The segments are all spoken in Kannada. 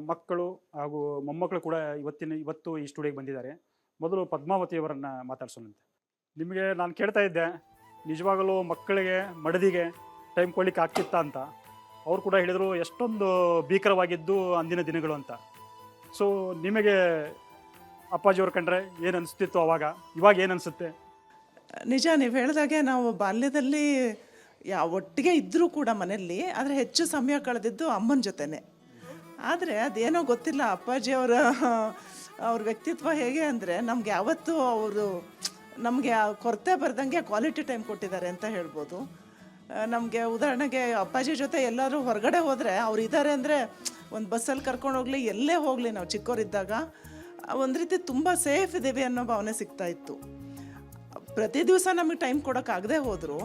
ಮಕ್ಕಳು ಹಾಗೂ ಮೊಮ್ಮಕ್ಕಳು ಕೂಡ ಇವತ್ತು ಈ ಸ್ಟುಡಿಯೋಗೆ ಬಂದಿದ್ದಾರೆ. ಮೊದಲು ಪದ್ಮಾವತಿಯವರನ್ನು ಮಾತಾಡ್ಸೋಣಂತೆ. ನಿಮಗೆ ನಾನು ಕೇಳ್ತಾ ಇದ್ದೆ, ನಿಜವಾಗಲೂ ಮಕ್ಕಳಿಗೆ ಮಡದಿಗೆ ಟೈಮ್ ಕೊಡ್ಲಿಕ್ಕೆ ಆಗ್ತಿತ್ತಾ ಅಂತ. ಅವ್ರು ಕೂಡ ಹೇಳಿದರು ಎಷ್ಟೊಂದು ಭೀಕರವಾಗಿದ್ದು ಅಂದಿನ ದಿನಗಳು ಅಂತ. ಸೊ ನಿಮಗೆ ಅಪ್ಪಾಜಿಯವ್ರು ಕಂಡ್ರೆ ಏನು ಅನಿಸ್ತಿತ್ತು ಅವಾಗ, ಇವಾಗ ಏನು ಅನಿಸುತ್ತೆ? ನಿಜ, ನೀವು ಹೇಳಿದಾಗೆ ನಾವು ಬಾಲ್ಯದಲ್ಲಿ ಒಟ್ಟಿಗೆ ಇದ್ದರೂ ಕೂಡ ಮನೆಯಲ್ಲಿ, ಆದರೆ ಹೆಚ್ಚು ಸಮಯ ಕಳೆದಿದ್ದು ಅಮ್ಮನ ಜೊತೆನೆ. ಆದರೆ ಅದೇನೋ ಗೊತ್ತಿಲ್ಲ, ಅವ್ರ ವ್ಯಕ್ತಿತ್ವ ಹೇಗೆ ಅಂದರೆ ನಮ್ಗೆ ಯಾವತ್ತೂ ಅವರು ನಮಗೆ ಕೊರತೆ ಬರ್ದಂಗೆ ಕ್ವಾಲಿಟಿ ಟೈಮ್ ಕೊಟ್ಟಿದ್ದಾರೆ ಅಂತ ಹೇಳ್ಬೋದು. ನಮಗೆ ಉದಾಹರಣೆಗೆ ಅಪ್ಪಾಜಿ ಜೊತೆ ಎಲ್ಲರೂ ಹೊರಗಡೆ ಹೋದರೆ ಅವ್ರು ಇದ್ದಾರೆ ಅಂದರೆ ಒಂದು ಬಸ್ಸಲ್ಲಿ ಕರ್ಕೊಂಡು ಹೋಗಲಿ, ಎಲ್ಲೇ ಹೋಗಲಿ, ನಾವು ಚಿಕ್ಕವರಿದ್ದಾಗ ಒಂದು ರೀತಿ ತುಂಬ ಸೇಫ್ ಇದ್ದೀವಿ ಅನ್ನೋ ಭಾವನೆ ಸಿಗ್ತಾಯಿತ್ತು. ಪ್ರತಿ ದಿವಸ ನಮಗೆ ಟೈಮ್ ಕೊಡೋಕ್ಕಾಗದೆ ಹೋದರೂ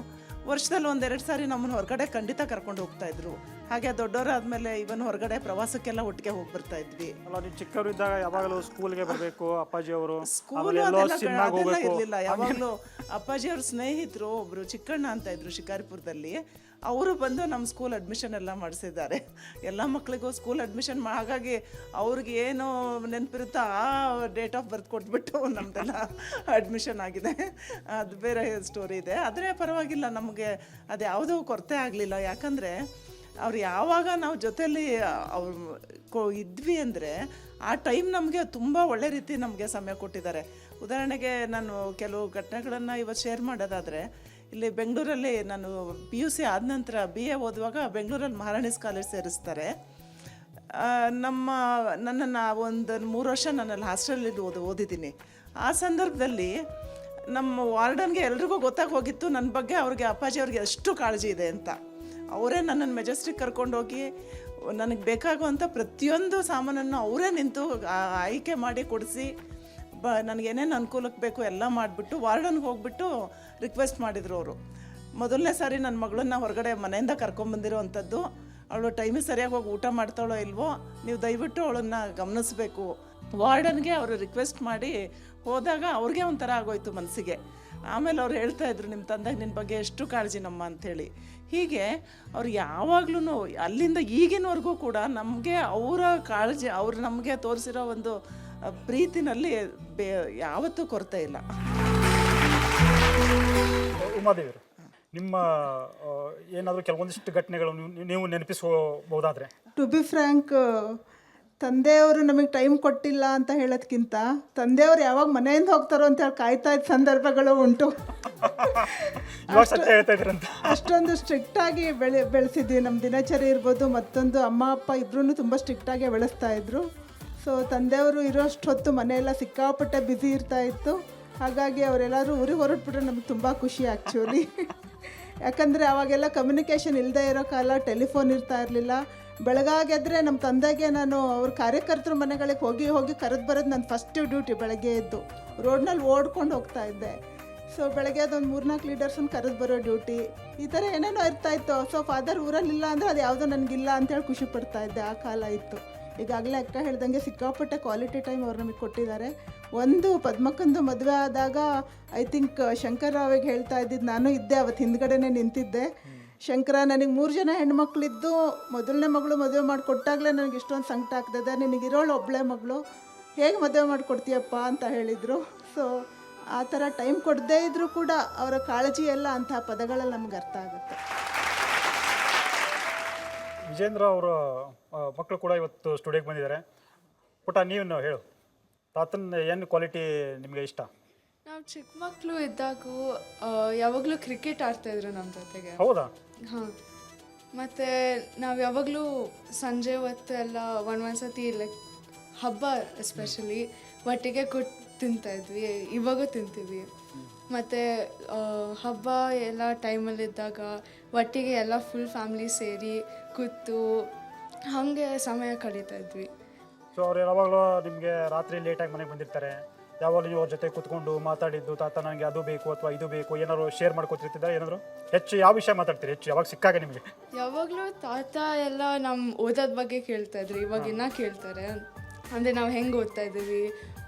ವರ್ಷದಲ್ಲಿ 1-2 ಸಾರಿ ನಮ್ಮನ್ನು ಹೊರಗಡೆ ಖಂಡಿತ ಕರ್ಕೊಂಡು ಹೋಗ್ತಾಯಿದ್ರು. ಹಾಗೆ ದೊಡ್ಡವರಾದ್ಮೇಲೆ ಇವನ್ ಹೊರಗಡೆ ಪ್ರವಾಸಕ್ಕೆಲ್ಲ ಒಟ್ಟಿಗೆ ಹೋಗಿ ಬರ್ತಾ ಇದ್ವಿ. ಅಲ್ಲ, ನೀವು ಚಿಕ್ಕವರಿದ್ದಾಗ ಯಾವಾಗಲೂ ಸ್ಕೂಲ್ಗೆ ಬರಬೇಕು ಅಪ್ಪಾಜಿ ಅವರು, ಸ್ಕೂಲು ಇರಲಿಲ್ಲ. ಯಾವಾಗಲೂ ಅಪ್ಪಾಜಿಯವ್ರ ಸ್ನೇಹಿತರು ಒಬ್ಬರು ಚಿಕ್ಕಣ್ಣ ಅಂತ ಇದ್ರು ಶಿಕಾರಿಪುರದಲ್ಲಿ, ಅವರು ಬಂದು ನಮ್ಮ ಸ್ಕೂಲ್ ಅಡ್ಮಿಷನ್ ಎಲ್ಲ ಮಾಡಿಸಿದ್ದಾರೆ. ಎಲ್ಲ ಮಕ್ಕಳಿಗೂ ಸ್ಕೂಲ್ ಅಡ್ಮಿಷನ್ ಹಾಗಾಗಿ ಅವ್ರಿಗೆ ಏನು ನೆನಪಿರುತ್ತೋ ಆ ಡೇಟ್ ಆಫ್ ಬರ್ತ್ ಕೊಟ್ಬಿಟ್ಟು ನಮ್ಮದೆಲ್ಲ ಅಡ್ಮಿಷನ್ ಆಗಿದೆ. ಅದು ಬೇರೆ ಸ್ಟೋರಿ ಇದೆ. ಆದರೆ ಪರವಾಗಿಲ್ಲ, ನಮಗೆ ಅದು ಯಾವುದೂ ಕೊರತೆ ಆಗಲಿಲ್ಲ. ಯಾಕಂದರೆ ಅವ್ರು ಯಾವಾಗ ನಾವು ಜೊತೆಯಲ್ಲಿ ಇದ್ವಿ ಅಂದರೆ ಆ ಟೈಮ್ ನಮಗೆ ತುಂಬ ಒಳ್ಳೆ ರೀತಿ ನಮಗೆ ಸಮಯ ಕೊಟ್ಟಿದ್ದಾರೆ. ಉದಾಹರಣೆಗೆ ನಾನು ಕೆಲವು ಘಟನೆಗಳನ್ನು ಇವತ್ತು ಶೇರ್ ಮಾಡೋದಾದರೆ, ಇಲ್ಲಿ ಬೆಂಗಳೂರಲ್ಲಿ ನಾನು PUC ಆದ ನಂತರ BA ಓದುವಾಗ ಬೆಂಗಳೂರಲ್ಲಿ ಮಹಾರಾಣೀಸ್ ಕಾಲೇಜ್ ಸೇರಿಸ್ತಾರೆ. ನನ್ನನ್ನು 3 ವರ್ಷ ನನ್ನಲ್ಲಿ ಹಾಸ್ಟೆಲಲ್ಲಿ ಓದಿದ್ದೀನಿ. ಆ ಸಂದರ್ಭದಲ್ಲಿ ನಮ್ಮ ವಾರ್ಡನ್ಗೆ ಎಲ್ರಿಗೂ ಗೊತ್ತಾಗಿ ಹೋಗಿತ್ತು ನನ್ನ ಬಗ್ಗೆ, ಅಪ್ಪಾಜಿಯವ್ರಿಗೆ ಎಷ್ಟು ಕಾಳಜಿ ಇದೆ ಅಂತ. ಅವರೇ ನನ್ನನ್ನು ಮೆಜೆಸ್ಟಿಕ್ ಕರ್ಕೊಂಡೋಗಿ ನನಗೆ ಬೇಕಾಗುವಂಥ ಪ್ರತಿಯೊಂದು ಸಾಮಾನನ್ನು ಅವರೇ ನಿಂತು ಆಯ್ಕೆ ಮಾಡಿ ಕೊಡಿಸಿ ನನಗೇನೇನು ಅನುಕೂಲಕ್ಕೆ ಬೇಕು ಎಲ್ಲ ಮಾಡಿಬಿಟ್ಟು ವಾರ್ಡನ್ಗೆ ಹೋಗ್ಬಿಟ್ಟು ರಿಕ್ವೆಸ್ಟ್ ಮಾಡಿದರು ಅವರು. ಮೊದಲನೇ ಸಾರಿ ನನ್ನ ಮಗಳನ್ನ ಹೊರಗಡೆ ಮನೆಯಿಂದ ಕರ್ಕೊಂಬಂದಿರೋ ಅಂಥದ್ದು. ಅವಳು ಟೈಮಿಗೆ ಸರಿಯಾಗಿ ಹೋಗಿ ಊಟ ಮಾಡ್ತಾಳೋ ಇಲ್ವೋ, ನೀವು ದಯವಿಟ್ಟು ಅವಳನ್ನು ಗಮನಿಸಬೇಕು. ವಾರ್ಡನ್ಗೆ ಅವರು ರಿಕ್ವೆಸ್ಟ್ ಮಾಡಿ ಹೋದಾಗ ಅವ್ರಿಗೆ ಒಂಥರ ಆಗೋಯ್ತು ಮನಸ್ಸಿಗೆ. ಆಮೇಲೆ ಅವ್ರು ಹೇಳ್ತಾಯಿದ್ರು, ನಿಮ್ಮ ತಂದೆಗೆ ನಿನ್ನ ಬಗ್ಗೆ ಎಷ್ಟು ಕಾಳಜಿ ನಮ್ಮ ಅಂಥೇಳಿ. ಹೀಗೆ ಅವ್ರು ಯಾವಾಗ್ಲೂ ಅಲ್ಲಿಂದ ಈಗಿನವರೆಗೂ ಕೂಡ ನಮಗೆ ಅವರ ಕಾಳಜಿ, ಅವ್ರು ನಮಗೆ ತೋರಿಸಿರೋ ಒಂದು ಪ್ರೀತಿನಲ್ಲಿ ಯಾವತ್ತೂ ಕೊರತೆ ಇಲ್ಲ. ಉಮಾದೇವಿಯವರು, ನಿಮ್ಮ ಏನಾದರೂ ಕೆಲವೊಂದಿಷ್ಟು ಘಟನೆಗಳು ನೀವು ನೆನಪಿಸಬಹುದಾದರೆ? ಟು ಬಿ ಫ್ರ್ಯಾಂಕ್, ತಂದೆಯವರು ನಮಗೆ ಟೈಮ್ ಕೊಟ್ಟಿಲ್ಲ ಅಂತ ಹೇಳೋದಕ್ಕಿಂತ ತಂದೆಯವರು ಯಾವಾಗ ಮನೆಯಿಂದ ಹೋಗ್ತಾರೋ ಅಂತ ಹೇಳಿ ಕಾಯ್ತಾ ಇದ್ದ ಸಂದರ್ಭಗಳು ಉಂಟು. ಅಷ್ಟೊಂದು ಸ್ಟ್ರಿಕ್ಟಾಗಿ ಬೆಳೆಸಿದ್ವಿ. ನಮ್ಮ ದಿನಚರಿ ಇರ್ಬೋದು, ಮತ್ತೊಂದು ಅಮ್ಮ ಅಪ್ಪ ಇಬ್ಬರೂ ತುಂಬ ಸ್ಟ್ರಿಕ್ಟಾಗಿ ಬೆಳೆಸ್ತಾ ಇದ್ರು. ಸೊ ತಂದೆಯವರು ಇರೋಷ್ಟು ಹೊತ್ತು ಮನೆಯೆಲ್ಲ ಸಿಕ್ಕಾಪಟ್ಟೆ ಬ್ಯುಸಿ ಇರ್ತಾಯಿತ್ತು. ಹಾಗಾಗಿ ಅವರೆಲ್ಲರೂ ಊರಿಗೆ ಹೊರಟ್ಬಿಟ್ರೆ ನಮಗೆ ತುಂಬ ಖುಷಿ ಆ್ಯಕ್ಚುಲಿ. ಯಾಕಂದರೆ ಅವಾಗೆಲ್ಲ ಕಮ್ಯುನಿಕೇಷನ್ ಇಲ್ಲದೆ ಇರೋ ಕಾಲ, ಟೆಲಿಫೋನ್ ಇರ್ತಾ ಇರಲಿಲ್ಲ. ಬೆಳಗಾಗೆದ್ರೆ ನಮ್ಮ ತಂದೆಗೆ ನಾನು ಅವ್ರ ಕಾರ್ಯಕರ್ತರ ಮನೆಗಳಿಗೆ ಹೋಗಿ ಕರೆದು ಬರೋದು ನನ್ನ ಫಸ್ಟ್ ಡ್ಯೂಟಿ. ಬೆಳಗ್ಗೆ ಎದ್ದು ರೋಡ್ನಲ್ಲಿ ಓಡ್ಕೊಂಡು ಹೋಗ್ತಾ ಇದ್ದೆ. ಸೊ ಬೆಳಗ್ಗೆ ಅದೊಂದು 3-4 ಲೀಡರ್ಸನ್ನು ಕರೆದು ಬರೋ ಡ್ಯೂಟಿ, ಈ ಥರ ಏನೇನೋ ಇರ್ತಾಯಿತ್ತು. ಸೊ ಫಾದರ್ ಊರಲ್ಲಿಲ್ಲ ಅಂದರೆ ಅದು ಯಾವುದೋ ನನಗಿಲ್ಲ ಅಂತೇಳಿ ಖುಷಿ ಪಡ್ತಾ ಇದ್ದೆ. ಆ ಕಾಲ ಇತ್ತು. ಈಗಾಗಲೇ ಅಕ್ಕ ಹೇಳ್ದಂಗೆ ಸಿಕ್ಕಾಪಟ್ಟೆ ಕ್ವಾಲಿಟಿ ಟೈಮ್ ಅವ್ರು ನಮಗೆ ಕೊಟ್ಟಿದ್ದಾರೆ. ಒಂದು ಪದ್ಮಕ್ಕಂದು ಮದುವೆ ಆದಾಗ ಐ ಥಿಂಕ್ ಶಂಕರ್ರಾವಿಗೆ ಹೇಳ್ತಾ ಇದ್ದಿದ್ದು, ನಾನು ಇದ್ದೆ ಅವತ್ತು ಹಿಂದ್ಗಡೆನೇ ನಿಂತಿದ್ದೆ. ಶಂಕರ, ನನಗೆ 3 ಜನ ಹೆಣ್ಮಕ್ಳಿದ್ದು ಮೊದಲನೇ ಮಗಳು ಮದುವೆ ಮಾಡಿಕೊಟ್ಟಾಗಲೇ ನನಗೆ ಇಷ್ಟೊಂದು ಸಂಕಟ ಆಗ್ತದೆ, ನಿನಗಿರೋಳು ಒಬ್ಬಳೇ ಮಗಳು, ಹೇಗೆ ಮದುವೆ ಮಾಡಿಕೊಡ್ತೀಯಪ್ಪ ಅಂತ ಹೇಳಿದರು. ಸೊ ಆ ಥರ ಟೈಮ್ ಕೊಡದೇ ಇದ್ದರೂ ಕೂಡ ಅವರ ಕಾಳಜಿ ಎಲ್ಲ ಅಂತಹ ಪದಗಳಲ್ಲಿ ನಮ್ಗೆ ಅರ್ಥ ಆಗುತ್ತೆ. ವಿಜೇಂದ್ರ ಅವರ ಮಕ್ಕಳು ಕೂಡ ಇವತ್ತು ಸ್ಟುಡಿಯೋಗೆ ಬಂದಿದ್ದಾರೆ. ಪುಟ, ನೀವು ಹೇಳು, ತಾತನ ಏನು ಕ್ವಾಲಿಟಿ ನಿಮಗೆ ಇಷ್ಟ? ನಾವು ಚಿಕ್ಕ ಮಕ್ಕಳು ಇದ್ದಾಗೂ ಯಾವಾಗಲೂ ಕ್ರಿಕೆಟ್ ಆಡ್ತಾಯಿದ್ರು ನಮ್ಮ ಜೊತೆಗೆ. ಹೌದಾ? ಹಾಂ. ಮತ್ತು ನಾವು ಯಾವಾಗಲೂ ಸಂಜೆ ಹೊತ್ತು ಎಲ್ಲ ಒಂದ್ಸತಿ ಲೈಕ್ ಹಬ್ಬ ಎಸ್ಪೆಷಲಿ ಒಟ್ಟಿಗೆ ಕೊಟ್ಟು ತಿಂತಾಯಿದ್ವಿ. ಇವಾಗೂ ತಿಂತೀವಿ. ಮತ್ತು ಹಬ್ಬ ಎಲ್ಲ ಟೈಮಲ್ಲಿದ್ದಾಗ ಒಟ್ಟಿಗೆ ಎಲ್ಲ ಫುಲ್ ಫ್ಯಾಮ್ಲಿ ಸೇರಿ ಕೂತು ಹಾಗೆ ಸಮಯ ಕಳೀತಾ ಇದ್ವಿ. ಸೊ ಅವ್ರು ಯಾವಾಗಲೂ ನಿಮಗೆ ರಾತ್ರಿ ಲೇಟಾಗಿ ಮನೆಗೆ ಬಂದಿರ್ತಾರೆ, ಯಾವಾಗಲೂ ನೀವು ಅವ್ರ ಜೊತೆ ಕೂತ್ಕೊಂಡು ಮಾತಾಡಿದ್ದು, ತಾತ ನನಗೆ ಅದು ಬೇಕು ಅಥವಾ ಇದು ಬೇಕು ಏನಾದ್ರು ಶೇರ್ ಮಾಡ್ಕೊತಿರ್ತಿದ್ದಾರೆ? ಏನಾದರೂ ಹೆಚ್ಚು ಯಾವ ವಿಷಯ ಮಾತಾಡ್ತೀರಿ ಹೆಚ್ಚು ಯಾವಾಗ ಸಿಕ್ಕಾಗ ನಿಮಗೆ? ಯಾವಾಗಲೂ ತಾತ ಎಲ್ಲ ನಮ್ಮ ಓದೋದ ಬಗ್ಗೆ ಕೇಳ್ತಾಯಿದ್ರು, ಇವಾಗ ಇನ್ನೂ ಕೇಳ್ತಾರೆ. ಅಂದರೆ ನಾವು ಹೆಂಗೆ ಓದ್ತಾ ಇದ್ದೀವಿ,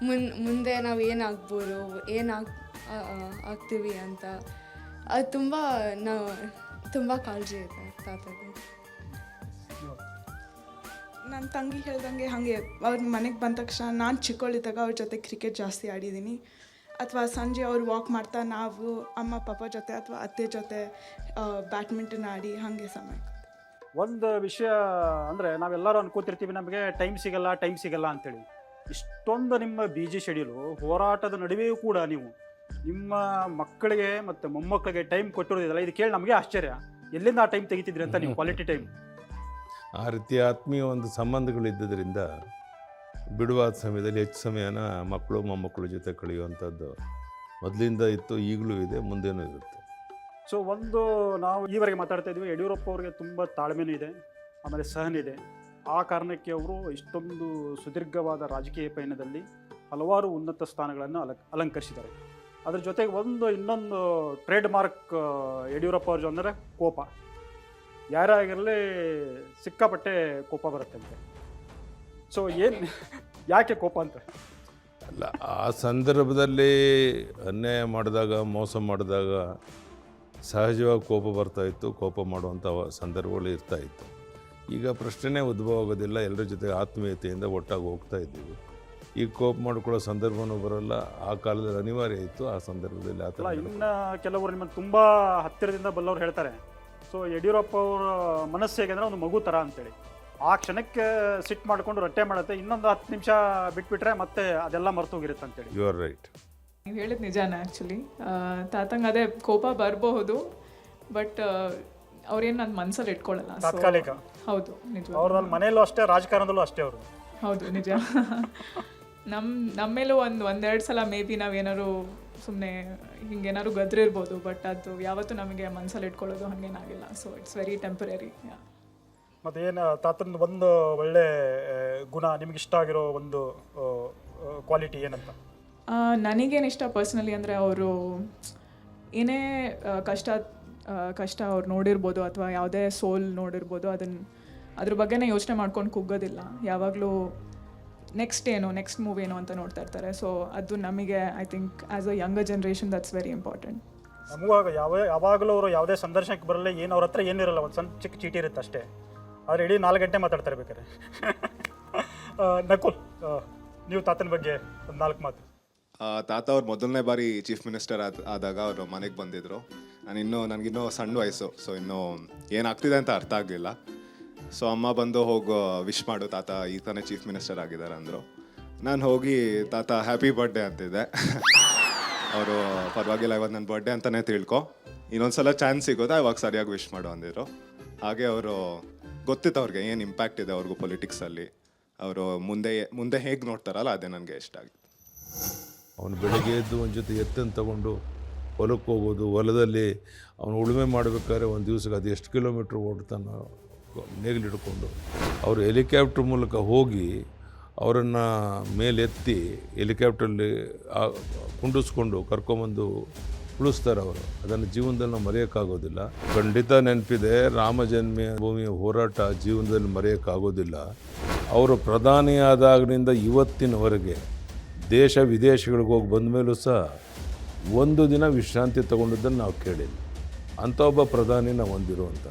ಮುಂದೆ ನಾವು ಏನಾಗ್ಬೋದು, ಆಗ್ತೀವಿ ಅಂತ. ಅದು ತುಂಬ ಕಾಳಜಿ ಇದೆ ತಾತಗೆ. ನನ್ನ ತಂಗಿ ಹೇಳ್ದಂಗೆ ಹಾಗೆ ಅವ್ರ ಮನೆಗೆ ಬಂದ ತಕ್ಷಣ ನಾನು ಚಿಕ್ಕವಳಿದ್ದಾಗ ಅವ್ರ ಜೊತೆ ಕ್ರಿಕೆಟ್ ಜಾಸ್ತಿ ಆಡಿದ್ದೀನಿ, ಅಥವಾ ಸಂಜೆ ಅವ್ರು ವಾಕ್ ಮಾಡ್ತಾ ನಾವು ಅಮ್ಮ ಪಾಪ ಜೊತೆ ಅಥವಾ ಅತ್ತೆ ಜೊತೆ ಬ್ಯಾಡ್ಮಿಂಟನ್ ಆಡಿ ಹಾಗೆ ಸಮಯ. ಒಂದು ವಿಷಯ ಅಂದರೆ ನಾವೆಲ್ಲರೂ ಅನ್ಕೋತಿರ್ತೀವಿ ನಮಗೆ ಟೈಮ್ ಸಿಗಲ್ಲ ಅಂತೇಳಿ. ಇಷ್ಟೊಂದು ನಿಮ್ಮ ಬಿಜಿ ಶೆಡ್ಯೂಲು, ಹೋರಾಟದ ನಡುವೆಯೂ ಕೂಡ ನೀವು ನಿಮ್ಮ ಮಕ್ಕಳಿಗೆ ಮತ್ತು ಮೊಮ್ಮಕ್ಕಳಿಗೆ ಟೈಮ್ ಕೊಟ್ಟಿರೋದಿಲ್ಲ. ಇದು ಕೇಳಿ ನಮಗೆ ಆಶ್ಚರ್ಯ. ಎಲ್ಲಿಂದ ಆ ಟೈಮ್ ತೆಗಿತಿದ್ರಿ ಅಂತ ನೀವು, ಕ್ವಾಲಿಟಿ ಟೈಮ್? ಆ ರೀತಿ ಆತ್ಮೀಯ ಒಂದು ಸಂಬಂಧಗಳಿದ್ದರಿಂದ ಬಿಡುವಾದ ಸಮಯದಲ್ಲಿ ಹೆಚ್ಚು ಸಮಯನ ಮಕ್ಕಳು ಮೊಮ್ಮಕ್ಕಳ ಜೊತೆ ಕಳೆಯುವಂಥದ್ದು ಮೊದಲಿಂದ ಇತ್ತು, ಈಗಲೂ ಇದೆ, ಮುಂದೇನೂ ಇರುತ್ತೆ. ಸೊ ಒಂದು ನಾವು ಈವರೆಗೆ ಮಾತಾಡ್ತಾ ಇದ್ವಿ, ಯಡಿಯೂರಪ್ಪ ಅವರಿಗೆ ತುಂಬ ತಾಳ್ಮೆನೂ ಇದೆ, ಆಮೇಲೆ ಸಹನೆ ಇದೆ. ಆ ಕಾರಣಕ್ಕೆ ಅವರು ಇಷ್ಟೊಂದು ಸುದೀರ್ಘವಾದ ರಾಜಕೀಯ ಪಯಣದಲ್ಲಿ ಹಲವಾರು ಉನ್ನತ ಸ್ಥಾನಗಳನ್ನು ಅಲಂಕರಿಸಿದ್ದಾರೆ. ಅದ್ರ ಜೊತೆಗೆ ಇನ್ನೊಂದು ಟ್ರೇಡ್ ಮಾರ್ಕ್ ಯಡಿಯೂರಪ್ಪ ಅವ್ರ ಅಂದರೆ ಕೋಪ. ಯಾರೇ ಆಗಿರಲಿ ಸಿಕ್ಕಾಪಟ್ಟೆ ಕೋಪ ಬರುತ್ತೆ ಅಂತೆ. ಸೊ ಯಾಕೆ ಕೋಪ ಅಂತ? ಅಲ್ಲ, ಆ ಸಂದರ್ಭದಲ್ಲಿ ಅನ್ಯಾಯ ಮಾಡಿದಾಗ, ಮೋಸ ಮಾಡಿದಾಗ ಸಹಜವಾಗಿ ಕೋಪ ಬರ್ತಾಯಿತ್ತು, ಕೋಪ ಮಾಡುವಂಥ ಸಂದರ್ಭಗಳು ಇರ್ತಾಯಿತ್ತು. ಈಗ ಪ್ರಶ್ನೆನೇ ಉದ್ಭವ ಆಗೋದಿಲ್ಲ, ಎಲ್ಲರ ಜೊತೆ ಆತ್ಮೀಯತೆಯಿಂದ ಒಟ್ಟಾಗಿ ಹೋಗ್ತಾ ಇದ್ದೀವಿ. ಈಗ ಕೋಪ ಮಾಡ್ಕೊಳ್ಳೋ ಸಂದರ್ಭವೂ ಬರೋಲ್ಲ. ಆ ಕಾಲದಲ್ಲಿ ಅನಿವಾರ್ಯ ಇತ್ತು, ಆ ಸಂದರ್ಭದಲ್ಲಿ ಆ ಥರ. ಇನ್ನು ಕೆಲವರು ನಿಮ್ಮನ್ನು ತುಂಬ ಹತ್ತಿರದಿಂದ ಬಲ್ಲವ್ರು ಹೇಳ್ತಾರೆ, ಸೊ ಯಡಿಯೂರಪ್ಪ ಅವರ ಮನಸ್ಸು ಹೇಗೆಂದರೆ ಒಂದು ಮಗು ಥರ ಅಂತೇಳಿ. ಆ ಕ್ಷಣಕ್ಕೆ ಸಿಟ್ಟು ಮಾಡಿಕೊಂಡು ರಟ್ಟೆ ಮಾಡುತ್ತೆ, ಇನ್ನೊಂದು 10 ನಿಮಿಷ ಬಿಟ್ಬಿಟ್ರೆ ಮತ್ತೆ ಅದೆಲ್ಲ ಮರ್ತೋಗಿರುತ್ತೆ ಅಂತೇಳಿ. You are right. ನೀವು ಹೇಳಿದ ನಿಜಾನ. ಆ್ಯಕ್ಚುಲಿ ತಾತಂಗೆ ಅದೇ ಕೋಪ ಬರಬಹುದು, ಬಟ್ ಅವ್ರೇನು ನನ್ನ ಮನಸ್ಸಲ್ಲಿ ಇಟ್ಕೊಳ್ಳಲ್ಲ. ತಾತ್ಕಾಲಿಕ. ಹೌದು, ನಿಜ. ಅವ್ರಲ್ಲಿ ಮನೆಯಲ್ಲೂ ಅಷ್ಟೇ, ರಾಜಕಾರಣದಲ್ಲೂ ಅಷ್ಟೇ ಅವರು. ಹೌದು, ನಿಜ. ನಮ್ಮೇಲೂ ಒಂದೆರಡು ಸಲ ಮೇ ಬಿ ನಾವೇನಾದ್ರು ಸುಮ್ಮನೆ ಹಿಂಗೇನಾದ್ರು ಗದ್ರಿರ್ಬೋದು, ಬಟ್ ಅದು ಯಾವತ್ತೂ ನಮಗೆ ಮನಸ್ಸಲ್ಲಿ ಇಟ್ಕೊಳ್ಳೋದು ಹಾಗೇನಾಗಿಲ್ಲ. So it's very temporary. ಮತ್ತು ಏನು ತಾತನ ಒಂದು ಒಳ್ಳೆ ಗುಣ, ನಿಮ್ಗೆ ಇಷ್ಟ ಆಗಿರೋ ಒಂದು ಕ್ವಾಲಿಟಿ ಏನಂತ? ನನಗೇನು ಇಷ್ಟ ಪರ್ಸ್ನಲಿ ಅಂದರೆ, ಅವರು ಏನೇ ಕಷ್ಟ ಅವ್ರು ನೋಡಿರ್ಬೋದು ಅಥವಾ ಯಾವುದೇ ಸೋಲ್ ನೋಡಿರ್ಬೋದು, ಅದ್ರ ಬಗ್ಗೆನೇ ಯೋಚನೆ ಮಾಡ್ಕೊಂಡು ಕುಗ್ಗೋದಿಲ್ಲ. ಯಾವಾಗಲೂ ನೆಕ್ಸ್ಟ್ ಮೂವ್ ಏನು ಅಂತ ನೋಡ್ತಾ ಇರ್ತಾರೆ. ಸೊ ಅದು ನಮಗೆ I think as a younger generation that's very important. ನಮಗಾಗ ಯಾವಾಗಲೂ ಅವರು ಯಾವುದೇ ಸಂದರ್ಶನಕ್ಕೆ ಬರಲ್ಲ, ಏನು ಅವ್ರ ಹತ್ರ ಏನಿರಲ್ಲ, ಒಂದು ಸಣ್ಣ ಚಿಕ್ಕ ಚೀಟಿ ಇರುತ್ತೆ ಅಷ್ಟೇ. ಆದರೆ ಇಡೀ 4 ಗಂಟೆ ಮಾತಾಡ್ತಾ ಇರ್ಬೇಕಾರೆ. ನೀವು ತಾತನ ಬಗ್ಗೆ ಒಂದು 4 ಮಾತು. ತಾತ ಅವ್ರು ಮೊದಲನೇ ಬಾರಿ ಚೀಫ್ ಮಿನಿಸ್ಟರ್ ಆದಾಗ ಅವರು ಮನೆಗೆ ಬಂದಿದ್ದರು. ನನಗಿನ್ನೂ ಸಣ್ಣ ವಯಸ್ಸು, ಸೊ ಇನ್ನೂ ಏನಾಗ್ತಿದೆ ಅಂತ ಅರ್ಥ ಆಗಲಿಲ್ಲ. ಸೊ ಅಮ್ಮ ಬಂದು ಹೋಗೋ ವಿಶ್ ಮಾಡು ತಾತ, ಈ ತಾನೇ ಚೀಫ್ ಮಿನಿಸ್ಟರ್ ಆಗಿದ್ದಾರೆ ಅಂದರು. ನಾನು ಹೋಗಿ ತಾತ ಹ್ಯಾಪಿ ಬರ್ಡೇ ಅಂತಿದ್ದೆ. ಅವರು ಪರವಾಗಿಲ್ಲ, ಇವತ್ತು ನನ್ನ ಬರ್ಡೇ ಅಂತಲೇ ತಿಳ್ಕೊ, ಇನ್ನೊಂದು ಸಲ ಚಾನ್ಸ್ ಸಿಗೋದಾ ಇವಾಗ ಸರಿಯಾಗಿ ವಿಶ್ ಮಾಡು ಅಂದಿದ್ರು. ಹಾಗೆ ಅವರು ಗೊತ್ತಿತ್ತು ಅವ್ರಿಗೆ ಏನು ಇಂಪ್ಯಾಕ್ಟ್ ಇದೆ ಅವ್ರಿಗೂ ಪೊಲಿಟಿಕ್ಸಲ್ಲಿ. ಅವರು ಮುಂದೆ ಹೇಗೆ ನೋಡ್ತಾರಲ್ಲ, ಅದೇ ನನಗೆ ಇಷ್ಟ ಆಗಿತ್ತು. ಅವನು ಬೆಳಗ್ಗೆ ಎದ್ದು ಒಂದು ಜೊತೆ ಎತ್ತನ್ನು ತಗೊಂಡು ಹೊಲಕ್ಕೆ ಹೋಗೋದು, ಹೊಲದಲ್ಲಿ ಅವನು ಉಳುಮೆ ಮಾಡಬೇಕಾದ್ರೆ ಒಂದು ದಿವಸಕ್ಕೆ ಅದು ಎಷ್ಟು ಕಿಲೋಮೀಟ್ರ್ ಓಡ್ತಾನೋ ನೇಗಿಲಿಡ್ಕೊಂಡು, ಅವರು ಹೆಲಿಕಾಪ್ಟರ್ ಮೂಲಕ ಹೋಗಿ ಅವರನ್ನು ಮೇಲೆತ್ತಿ ಹೆಲಿಕಾಪ್ಟ್ರಲ್ಲಿ ಕುಂಡಿಸ್ಕೊಂಡು ಕರ್ಕೊಂಬಂದು ಉಳಿಸ್ತಾರೆ ಅವರು. ಅದನ್ನು ಜೀವನದಲ್ಲಿ ನಾವು ಮರೆಯೋಕ್ಕಾಗೋದಿಲ್ಲ. ಖಂಡಿತ ನೆನಪಿದೆ, ರಾಮ ಜನ್ಮಭೂಮಿಯ ಹೋರಾಟ ಜೀವನದಲ್ಲಿ ಮರೆಯೋಕ್ಕಾಗೋದಿಲ್ಲ. ಅವರು ಪ್ರಧಾನಿಯಾದಾಗಿನಿಂದ ಇವತ್ತಿನವರೆಗೆ ದೇಶ ವಿದೇಶಗಳಿಗೆ ಹೋಗಿ ಬಂದ ಮೇಲೂ ಸಹ ಒಂದು ದಿನ ವಿಶ್ರಾಂತಿ ತಗೊಂಡಿದ್ದನ್ನು ನಾವು ಕೇಳಿಲ್ಲ. ಅಂಥ ಒಬ್ಬ ಪ್ರಧಾನಿ ನಾವು ಹೊಂದಿರುವಂಥ